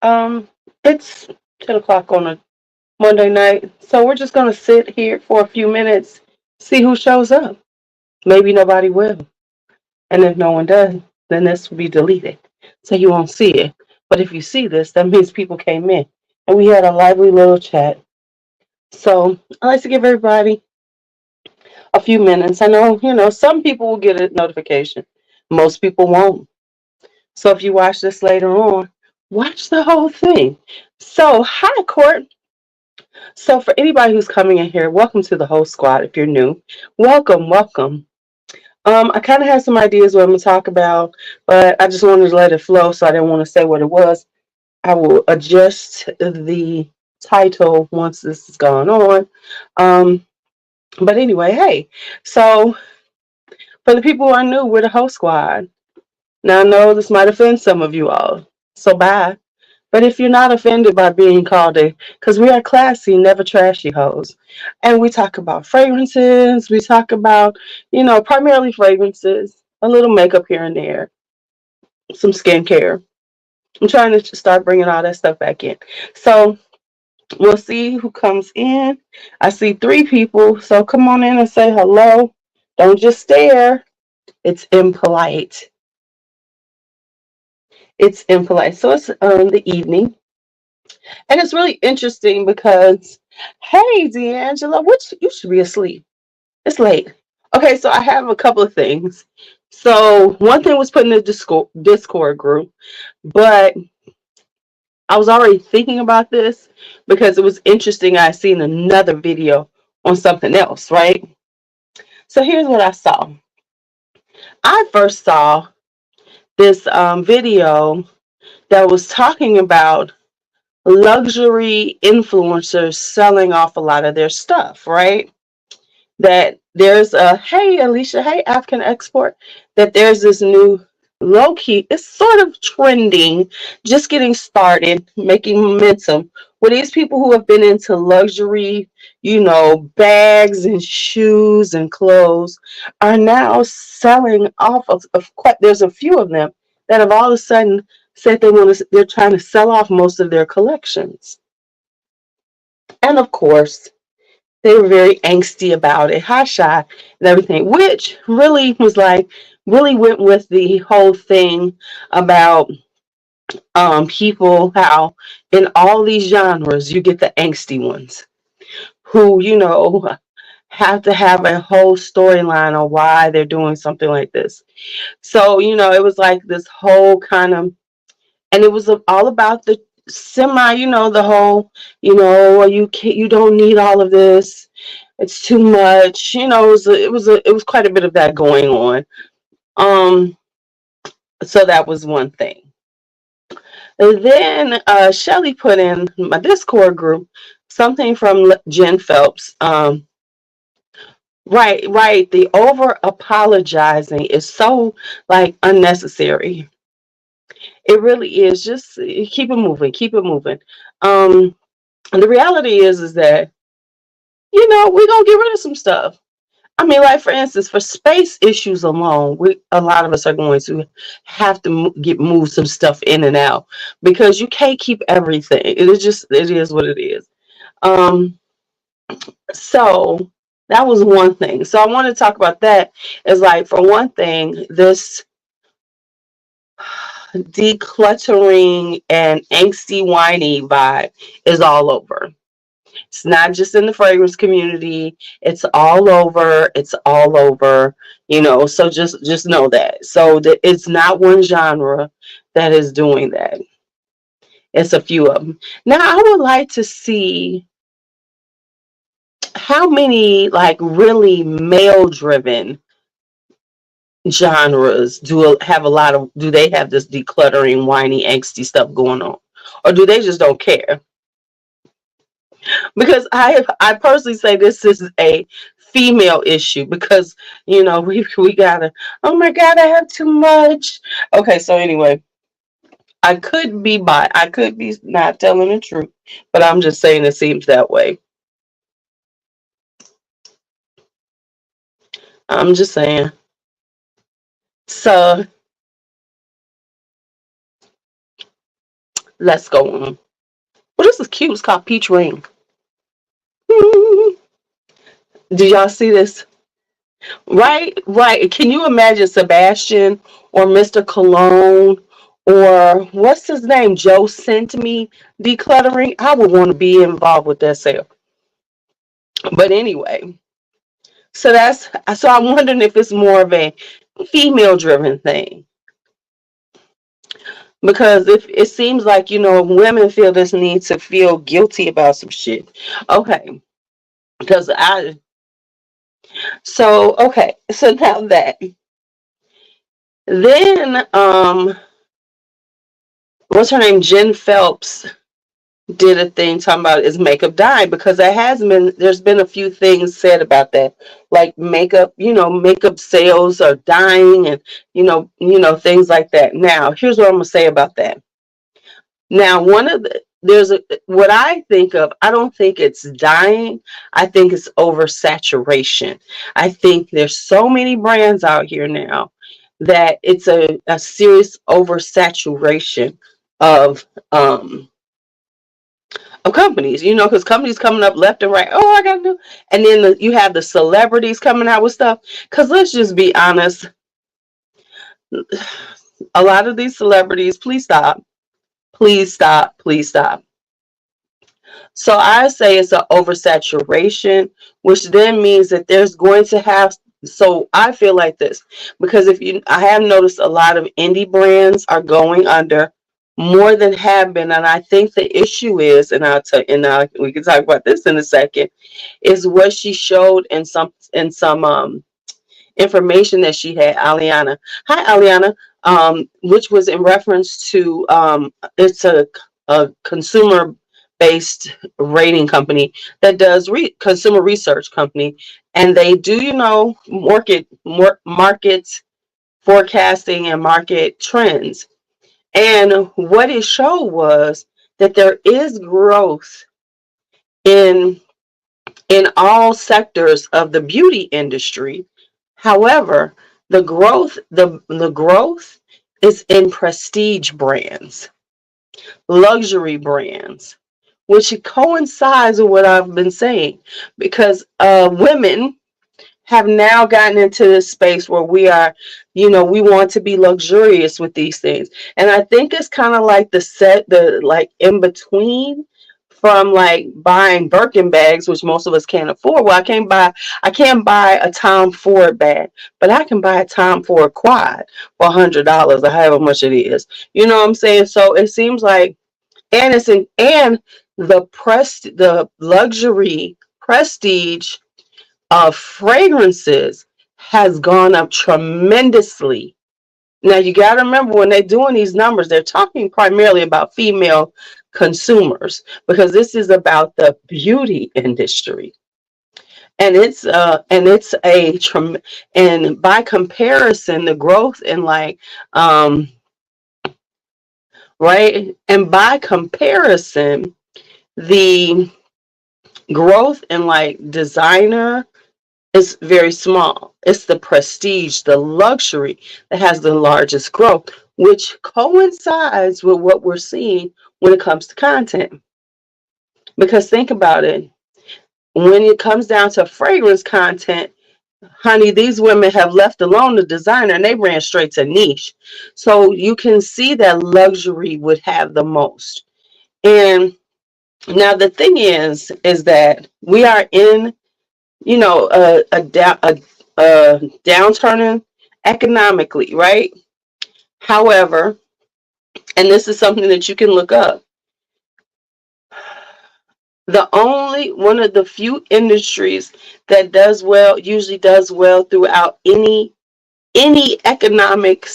Um, it's 10 o'clock on a Monday night, so we're just gonna sit here for a few minutes, see who shows up. Maybe nobody will, and if no one does, then this will be deleted, so you won't see it. But if you see this, that means people came in, and we had a lively little chat. So I like to give everybody a few minutes. I know, some people will get a notification, most people won't. So if you watch this later on, watch the whole thing. So, hi, Court. So, for anybody who's coming in here, welcome to the whole squad. If you're new, welcome, welcome. I kind of had some ideas what I'm going to talk about, but I just wanted to let it flow, so I didn't want to say what it was. I will adjust the title once this is gone on. But anyway, hey, so for the people who are new, we're the whole squad. Now, I know this might offend some of you all, so bye. But if you're not offended by being called a, because we are classy, never trashy hoes. And we talk about fragrances, we talk about, primarily fragrances, a little makeup here and there, some skincare. I'm trying to start bringing all that stuff back in. So we'll see who comes in. I see 3 people, so come on in and say hello. Don't just stare. It's impolite. It's impolite. So it's the evening. And it's really interesting because, hey, D'Angela, you should be asleep. It's late. Okay, so I have a couple of things. So one thing was put in the Discord group, but I was already thinking about this because it was interesting. I seen another video on something else, right? So here's what I saw. I first saw this video that was talking about luxury influencers selling off a lot of their stuff, right? That there's hey Alicia, hey African Export, that there's this new low key, it's sort of trending, just getting started, making momentum. Where these people who have been into luxury, bags and shoes and clothes are now selling off of quite, there's a few of them that have all of a sudden said they're trying to sell off most of their collections. And of course, they were very angsty about it, hot shot and everything, which really was really went with the whole thing about people, how in all these genres you get the angsty ones who, have to have a whole storyline on why they're doing something like this. So, it was like this whole kind of, and it was all about the semi, the whole, you don't need all of this, it's too much, it was quite a bit of that going on. So that was one thing. And then Shelly put in my Discord group something from Jen Phelps. Right, the over apologizing is so unnecessary. It really is. Just keep it moving, keep it moving. And the reality is that we're gonna get rid of some stuff. I mean, like for instance, for space issues alone, a lot of us are going to have to move some stuff in and out because you can't keep everything. It is what it is. Um, so that was one thing. So I want to talk about that. Is like, for one thing, this decluttering and angsty whiny vibe is all over. It's not just in the fragrance community. It's all over. It's all over. So just know that. So that it's not one genre that is doing that. It's a few of them. Now I would like to see how many really male driven genres do they have this decluttering, whiny, angsty stuff going on, or do they just don't care? Because I personally say this is a female issue because we gotta, oh my god, I have too much. Okay, so anyway, I could be not telling the truth, but I'm just saying it seems that way. I'm just saying. So Let's go on. Well, this is cute. It's called Peach Ring. Do y'all see this? Right, right. Can you imagine Sebastian or Mr. Cologne or what's his name? Joe Sent Me decluttering. I would want to be involved with that sale. But anyway, so I'm wondering if it's more of a female driven thing. Because if it seems like, women feel this need to feel guilty about some shit. Okay. Because so now that then what's her name? Jen Phelps did a thing talking about is makeup dying, because there's been a few things said about that, like makeup sales are dying, and things like that. Now here's what I'm gonna say about that. Now what I think of, I don't think it's dying. I think it's oversaturation. I think there's so many brands out here now that it's a serious oversaturation of companies, because companies coming up left and right. Oh, I gotta do, and then you have the celebrities coming out with stuff. Because let's just be honest, a lot of these celebrities, please stop, please stop, please stop. So I say it's an oversaturation, which then means that there's going to have. So I feel like this, because I have noticed a lot of indie brands are going under more than have been, and I think the issue is, and we can talk about this in a second, is what she showed in some information that she had. Aliana, hi Aliana, which was in reference to it's a consumer based rating company that does consumer research company, and they do market forecasting and market trends. And what it showed was that there is growth in all sectors of the beauty industry. However, the growth is in prestige brands, luxury brands, which coincides with what I've been saying, because women have now gotten into this space where we are, we want to be luxurious with these things. And I think it's kind of like the in between from like buying Birkin bags, which most of us can't afford. Well, I can't buy a Tom Ford bag, but I can buy a Tom Ford quad for $100 or however much it is. You know what I'm saying? So it seems like, and the luxury prestige of fragrances has gone up tremendously. Now you got to remember, when they're doing these numbers, they're talking primarily about female consumers, because this is about the beauty industry, and and by comparison, the growth in right, and by comparison, the growth in designer is very small. It's the prestige, the luxury, that has the largest growth, which coincides with what we're seeing when it comes to content. Because think about it, when it comes down to fragrance content, honey, these women have left alone the designer and they ran straight to niche. So you can see that luxury would have the most. And now the thing is that we are in a downturn economically, right? However, and this is something that you can look up, one of the few industries that usually does well throughout any economic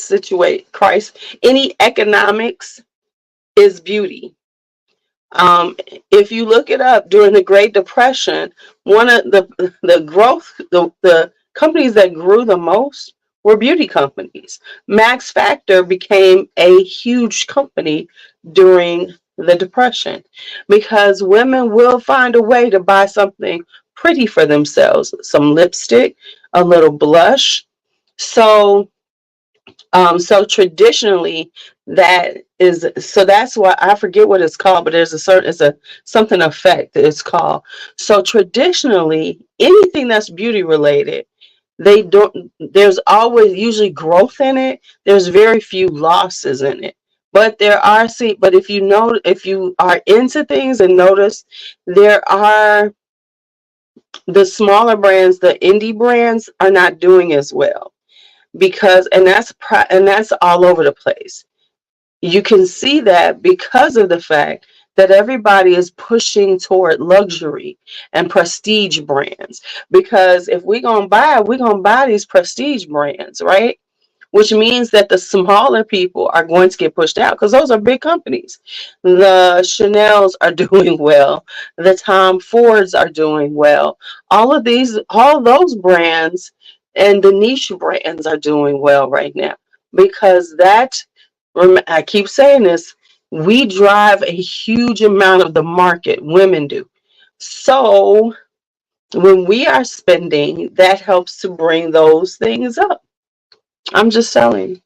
crisis, any economics, is beauty. If you look it up, during the Great Depression, one of the companies that grew the most were beauty companies. Max Factor became a huge company during the Depression, because women will find a way to buy something pretty for themselves, some lipstick, a little blush. So traditionally, That is, so that's why I forget what it's called, but there's a certain, it's a something effect that it's called. So traditionally, anything that's beauty related, they don't, there's always usually growth in it. There's very few losses in it. But there are, see, but if you know, if you are into things and notice, there are the smaller brands, the indie brands are not doing as well because, and that's all over the place. You can see that because of the fact that everybody is pushing toward luxury and prestige brands. Because if we're gonna buy these prestige brands, right? Which means that the smaller people are going to get pushed out because those are big companies. The Chanels are doing well. The Tom Fords are doing well. All those brands and the niche brands are doing well right now because I keep saying this, we drive a huge amount of the market, women do. So when we are spending, that helps to bring those things up. I'm just telling.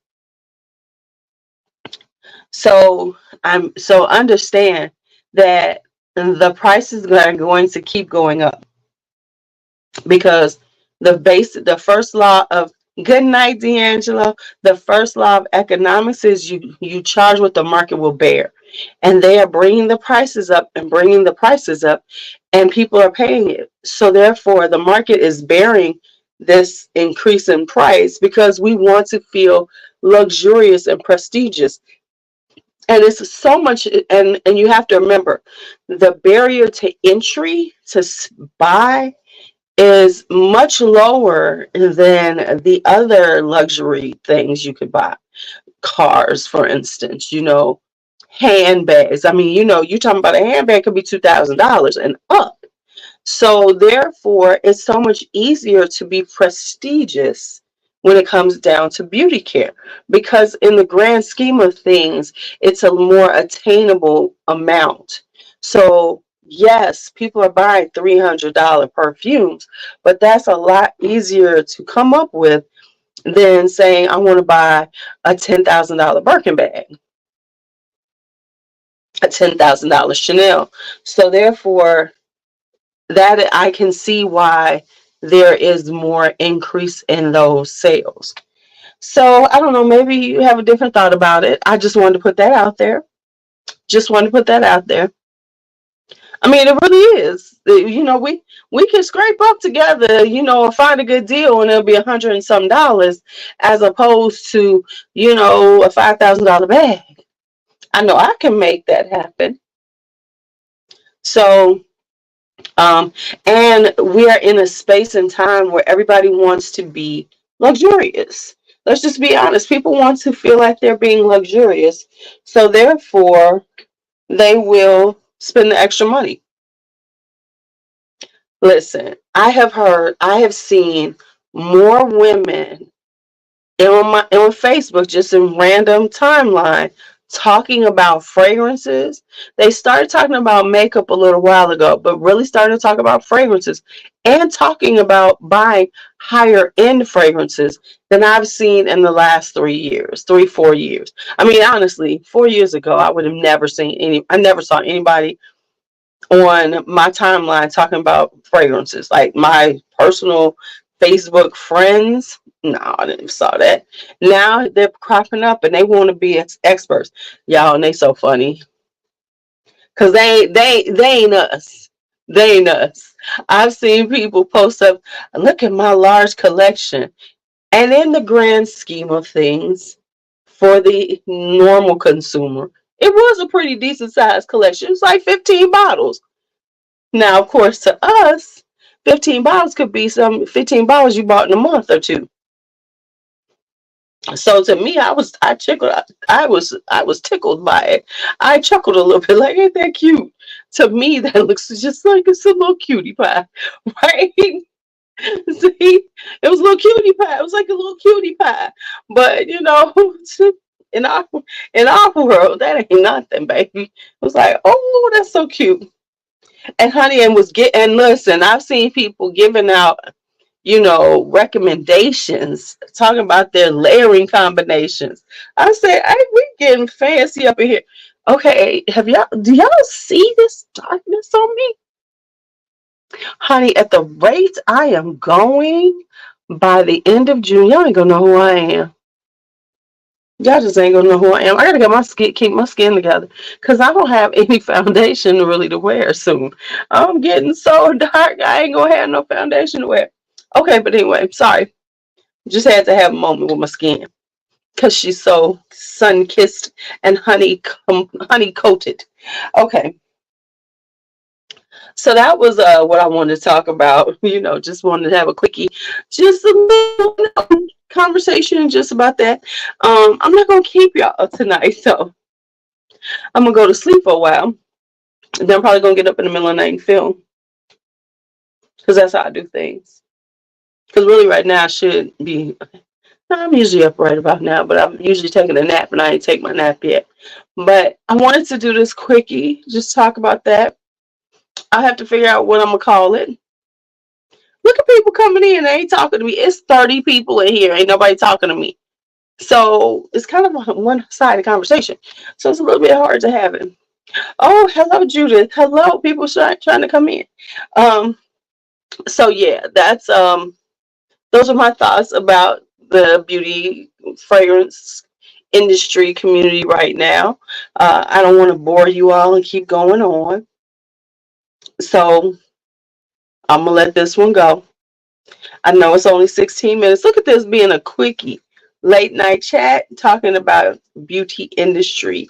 So understand that the prices are going to keep going up because the first law of good night, D'Angelo. The first law of economics is you charge what the market will bear, and they are bringing the prices up and bringing the prices up, and people are paying it. So therefore, the market is bearing this increase in price because we want to feel luxurious and prestigious. And it's so much, and you have to remember the barrier to entry to buy is much lower than the other luxury things you could buy. Cars, for instance, handbags. I mean, you're talking about a handbag could be $2,000 and up. So therefore, it's so much easier to be prestigious when it comes down to beauty care because in the grand scheme of things, it's a more attainable amount. So yes, people are buying $300 perfumes, but that's a lot easier to come up with than saying I want to buy a $10,000 Birkin bag, a $10,000 Chanel. So therefore, that I can see why there is more increase in those sales. So I don't know, maybe you have a different thought about it. I just wanted to put that out there. Just wanted to put that out there. I mean, it really is. We can scrape up together, and find a good deal, and it'll be $100 and some dollars, as opposed to, a $5,000 bag. I know I can make that happen. So Um, and we are in a space and time where everybody wants to be luxurious. Let's just be honest. People want to feel like they're being luxurious. So therefore, they will spend the extra money. Listen, I have seen more women on Facebook, just in random timeline, talking about fragrances. They started talking about makeup a little while ago, but really started to talk about fragrances and talking about buying higher end fragrances than I've seen in the last 3 years, 4 years. I mean, honestly, 4 years ago, I would have never seen I never saw anybody on my timeline talking about fragrances. Like my personal Facebook friends, no, I didn't saw that. Now they're cropping up and they want to be experts, y'all, and they so funny because they ain't us. They ain't us. I've seen people post up, look at my large collection, and in the grand scheme of things, for the normal consumer, it was a pretty decent sized collection. It's like 15 bottles. Now, of course, to us, 15 bottles could be 15 bottles you bought in a month or two. So to me, I was tickled by it. I chuckled a little bit, like, ain't that cute? To me, that looks just like it's a little cutie pie, right? See, it was a little cutie pie. It was like a little cutie pie. But in our in our world, that ain't nothing, baby. It was like, oh, that's so cute. And honey, and listen, I've seen people giving out. recommendations, talking about their layering combinations. I said, hey, we getting fancy up in here. Okay, do y'all see this darkness on me? Honey, at the rate I am going, by the end of June, y'all ain't gonna know who I am. Y'all just ain't gonna know who I am. I gotta get my skin, keep my skin together, cause I don't have any foundation really to wear soon. I'm getting so dark. I ain't gonna have no foundation to wear. Okay, but anyway, sorry. Just had to have a moment with my skin, cause she's so sun kissed and honey coated. Okay, so that was what I wanted to talk about. Just wanted to have a quickie, just a little conversation just about that. I'm not gonna keep y'all tonight, so I'm gonna go to sleep for a while. And then I'm probably gonna get up in the middle of the night and film, because that's how I do things. Because really, right now I should be. I'm usually up right about now, but I'm usually taking a nap, and I ain't take my nap yet. But I wanted to do this quickie, just talk about that. I have to figure out what I'm gonna call it. Look at people coming in, they ain't talking to me. It's 30 people in here, ain't nobody talking to me. So it's kind of a one-sided conversation. So it's a little bit hard to have it. Oh, hello, Judith. Hello, people trying to come in. Um, so yeah, that's those are my thoughts about the beauty fragrance industry community right now. I don't want to bore you all and keep going on. So I'm gonna let this one go. I know it's only 16 minutes. Look at this being a quickie. Late night chat talking about beauty industry.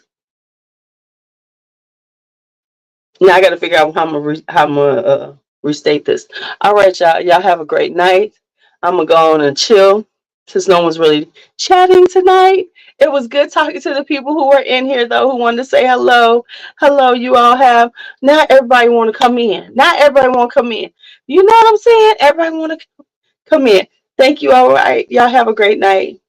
Now I got to figure out how I'm gonna restate this. All right, y'all. Y'all have a great night. I'm gonna go on and chill since no one's really chatting tonight. It was good talking to the people who were in here though, who wanted to say hello. Hello, you all have. Not everybody want to come in. Not everybody want to come in. You know what I'm saying? Everybody want to come in. Thank you. All right. Y'all have a great night.